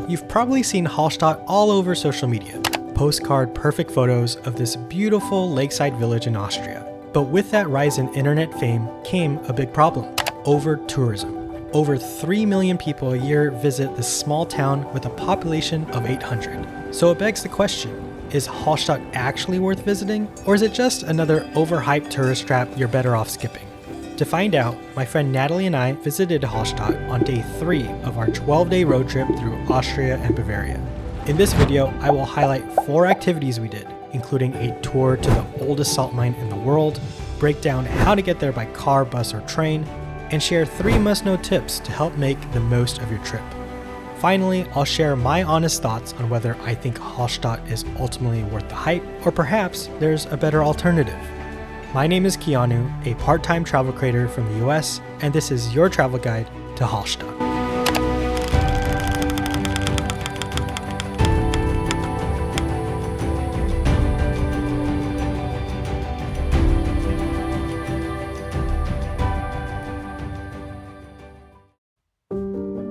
You've probably seen Hallstatt all over social media, postcard perfect photos of this beautiful lakeside village in Austria. But with that rise in internet fame came a big problem: over-tourism. Over 3 million people a year visit this small town with a population of 800. So it begs the question, is Hallstatt actually worth visiting? Or is it just another overhyped tourist trap you're better off skipping? To find out, my friend Natalie and I visited Hallstatt on day 3 of our 12-day road trip through Austria and Bavaria. In this video, I will highlight 4 activities we did, including a tour to the oldest salt mine in the world, break down how to get there by car, bus, or train, and share 3 must-know tips to help make the most of your trip. Finally, I'll share my honest thoughts on whether I think Hallstatt is ultimately worth the hype, or perhaps there's a better alternative. My name is Keanu, a part-time travel creator from the US, and this is your travel guide to Hallstatt.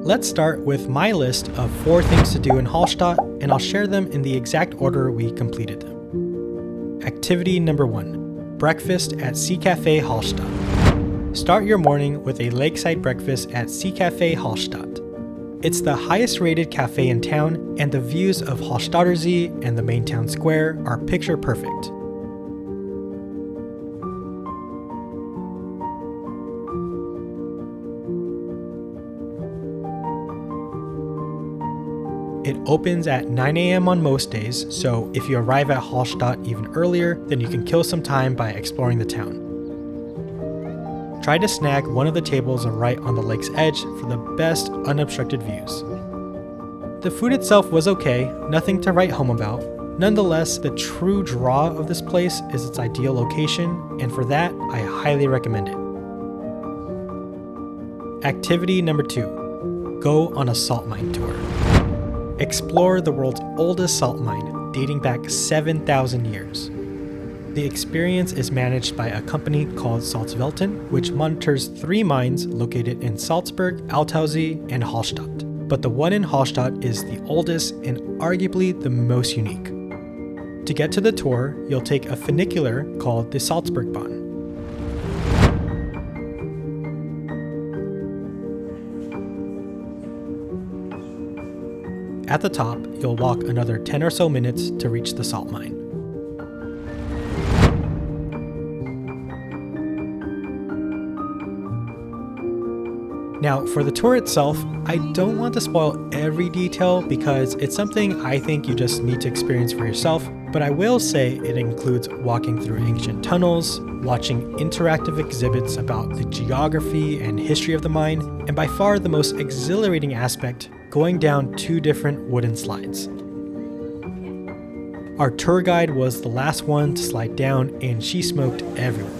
Let's start with my list of 4 things to do in Hallstatt, and I'll share them in the exact order we completed them. Activity number 1. Breakfast at Sea Cafe Hallstatt. Start your morning with a lakeside breakfast at Sea Cafe Hallstatt. It's the highest rated cafe in town, and the views of Hallstattersee and the main town square are picture perfect. It opens at 9 a.m. on most days, so if you arrive at Hallstatt even earlier, then you can kill some time by exploring the town. Try to snag one of the tables right on the lake's edge for the best unobstructed views. The food itself was okay, nothing to write home about. Nonetheless, the true draw of this place is its ideal location, and for that, I highly recommend it. Activity number 2. Go on a salt mine tour. Explore the world's oldest salt mine, dating back 7,000 years. The experience is managed by a company called Salzwelten, which monitors 3 mines located in Salzburg, Traunsee, and Hallstatt. But the one in Hallstatt is the oldest and arguably the most unique. To get to the tour, you'll take a funicular called the Salzberg Bahn. At the top, you'll walk another 10 or so minutes to reach the salt mine. Now, for the tour itself, I don't want to spoil every detail because it's something I think you just need to experience for yourself, but I will say it includes walking through ancient tunnels, watching interactive exhibits about the geography and history of the mine, and by far the most exhilarating aspect, going down 2 different wooden slides. Our tour guide was the last one to slide down, and she smoked everyone.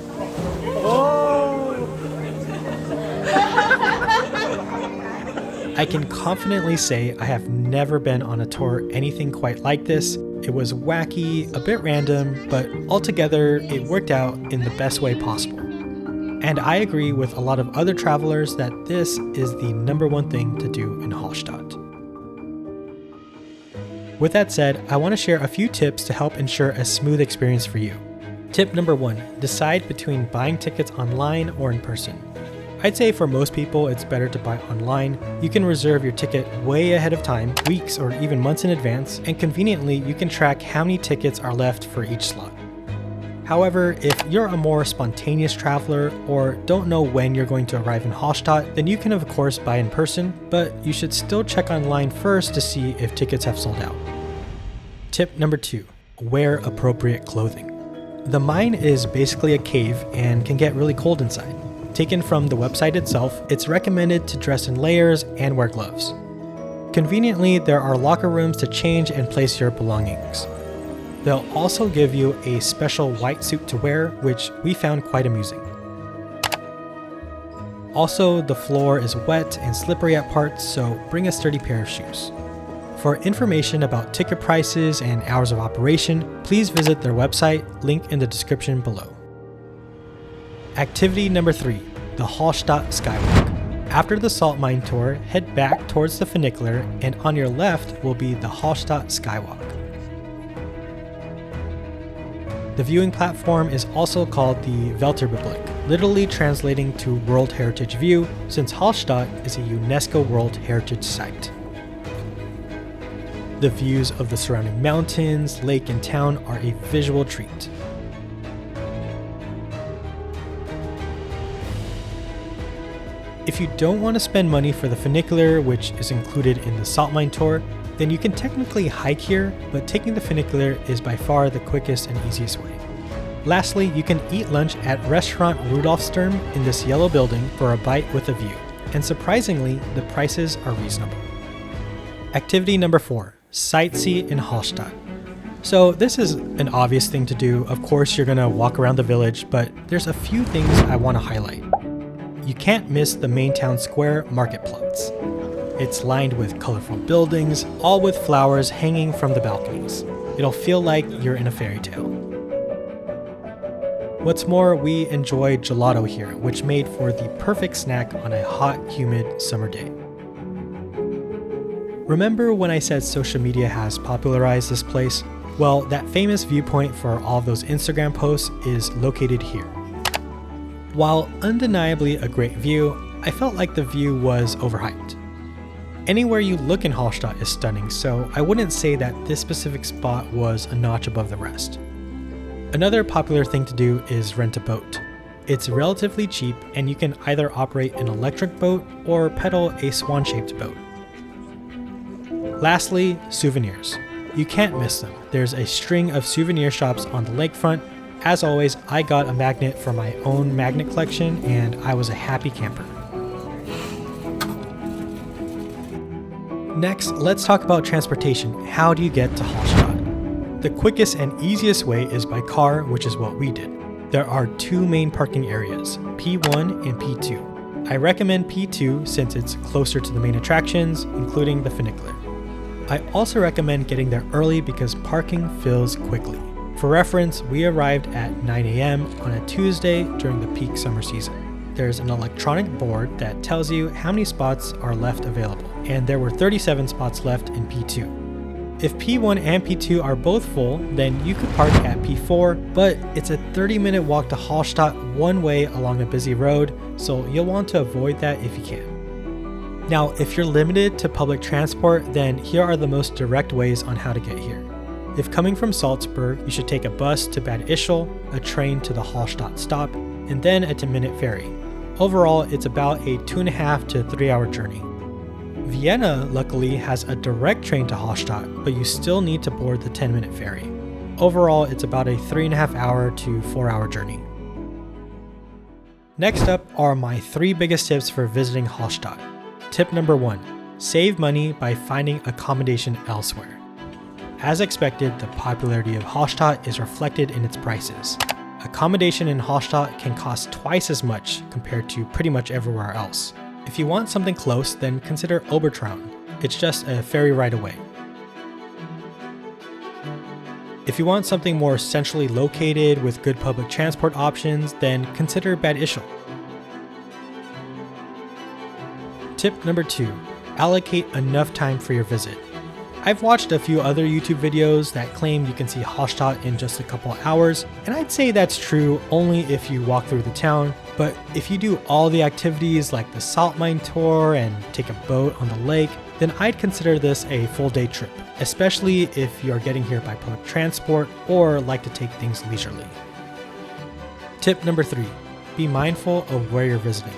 I can confidently say I have never been on a tour anything quite like this. It was wacky, a bit random, but altogether it worked out in the best way possible. And I agree with a lot of other travelers that this is the number 1 thing to do in Hallstatt. With that said, I want to share a few tips to help ensure a smooth experience for you. Tip number 1, decide between buying tickets online or in person. I'd say for most people it's better to buy online. You can reserve your ticket way ahead of time, weeks or even months in advance, and conveniently you can track how many tickets are left for each slot. However, if you're a more spontaneous traveler or don't know when you're going to arrive in Hallstatt, then you can of course buy in person, but you should still check online first to see if tickets have sold out. Tip number 2, wear appropriate clothing. The mine is basically a cave and can get really cold inside. Taken from the website itself, it's recommended to dress in layers and wear gloves. Conveniently, there are locker rooms to change and place your belongings. They'll also give you a special white suit to wear, which we found quite amusing. Also, the floor is wet and slippery at parts, so bring a sturdy pair of shoes. For information about ticket prices and hours of operation, please visit their website, link in the description below. Activity number 3, the Hallstatt Skywalk. After the salt mine tour, head back towards the funicular, and on your left will be the Hallstatt Skywalk. The viewing platform is also called the Welterblick, literally translating to World Heritage View, since Hallstatt is a UNESCO World Heritage Site. The views of the surrounding mountains, lake, and town are a visual treat. If you don't want to spend money for the funicular, which is included in the salt mine tour, then you can technically hike here, but taking the funicular is by far the quickest and easiest way. Lastly, you can eat lunch at restaurant Rudolfsturm in this yellow building for a bite with a view, and surprisingly, the prices are reasonable. Activity number 4, sightsee in Hallstatt. So this is an obvious thing to do. Of course, you're gonna walk around the village, but there's a few things I want to highlight. You can't miss the main town square Marketplatz. It's lined with colorful buildings, all with flowers hanging from the balconies. It'll feel like you're in a fairy tale. What's more, we enjoy gelato here, which made for the perfect snack on a hot, humid summer day. Remember when I said social media has popularized this place? Well, that famous viewpoint for all of those Instagram posts is located here. While undeniably a great view, I felt like the view was overhyped. Anywhere you look in Hallstatt is stunning, so I wouldn't say that this specific spot was a notch above the rest. Another popular thing to do is rent a boat. It's relatively cheap, and you can either operate an electric boat or pedal a swan-shaped boat. Lastly, souvenirs. You can't miss them. There's a string of souvenir shops on the lakefront. As always, I got a magnet for my own magnet collection, and I was a happy camper. Next, let's talk about transportation. How do you get to Hallstatt? The quickest and easiest way is by car, which is what we did. There are 2 main parking areas, P1 and P2. I recommend P2 since it's closer to the main attractions, including the funicular. I also recommend getting there early because parking fills quickly. For reference, we arrived at 9 a.m. on a Tuesday during the peak summer season. There's an electronic board that tells you how many spots are left available, and there were 37 spots left in P2. If P1 and P2 are both full, then you could park at P4, but it's a 30-minute walk to Hallstatt one way along a busy road, so you'll want to avoid that if you can. Now, if you're limited to public transport, then here are the most direct ways on how to get here. If coming from Salzburg, you should take a bus to Bad Ischl, a train to the Hallstatt stop, and then a 10-minute ferry. Overall, it's about a 2.5 to 3 hour journey. Vienna, luckily, has a direct train to Hallstatt, but you still need to board the 10-minute ferry. Overall, it's about a 3.5 hour to 4 hour journey. Next up are my 3 biggest tips for visiting Hallstatt. Tip number 1, save money by finding accommodation elsewhere. As expected, the popularity of Hallstatt is reflected in its prices. Accommodation in Hallstatt can cost twice as much compared to pretty much everywhere else. If you want something close, then consider Obertraun. It's just a ferry ride away. If you want something more centrally located with good public transport options, then consider Bad Ischl. Tip number 2, allocate enough time for your visit. I've watched a few other YouTube videos that claim you can see Hallstatt in just a couple hours, and I'd say that's true only if you walk through the town, but if you do all the activities like the salt mine tour and take a boat on the lake, then I'd consider this a full day trip, especially if you're getting here by public transport or like to take things leisurely. Tip number 3, be mindful of where you're visiting.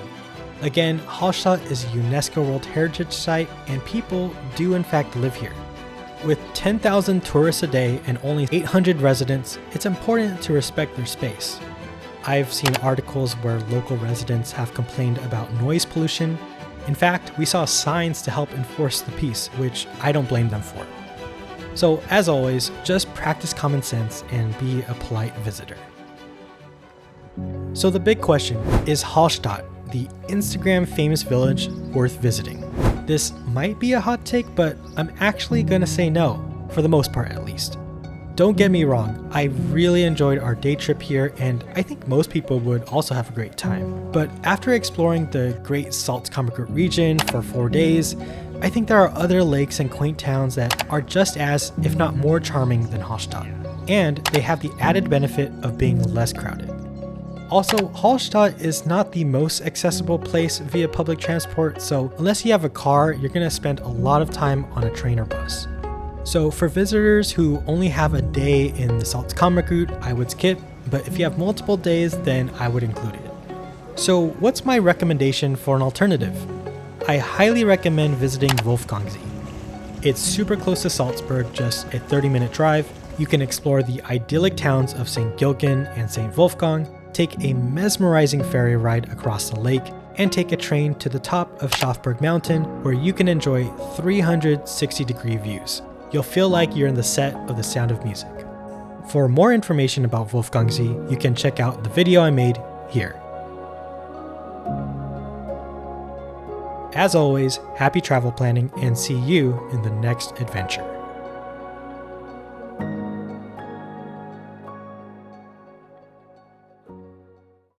Again, Hallstatt is a UNESCO World Heritage Site, and people do in fact live here. With 10,000 tourists a day and only 800 residents, it's important to respect their space. I've seen articles where local residents have complained about noise pollution. In fact, we saw signs to help enforce the peace, which I don't blame them for. So, as always, just practice common sense and be a polite visitor. So the big question, is Hallstatt, the Instagram famous village, worth visiting? This might be a hot take, but I'm actually gonna say no, for the most part at least. Don't get me wrong, I really enjoyed our day trip here, and I think most people would also have a great time. But after exploring the great Salzkammergut region for 4 days, I think there are other lakes and quaint towns that are just as, if not more charming than Hallstatt. And they have the added benefit of being less crowded. Also, Hallstatt is not the most accessible place via public transport, so unless you have a car, you're going to spend a lot of time on a train or bus. So for visitors who only have a day in the Salzkammergut, I would skip, but if you have multiple days, then I would include it. So what's my recommendation for an alternative? I highly recommend visiting Wolfgangsee. It's super close to Salzburg, just a 30-minute drive. You can explore the idyllic towns of St. Gilgen and St. Wolfgang, take a mesmerizing ferry ride across the lake, and take a train to the top of Schafberg Mountain where you can enjoy 360-degree views. You'll feel like you're in the set of The Sound of Music. For more information about Wolfgangsee, you can check out the video I made here. As always, happy travel planning and see you in the next adventure.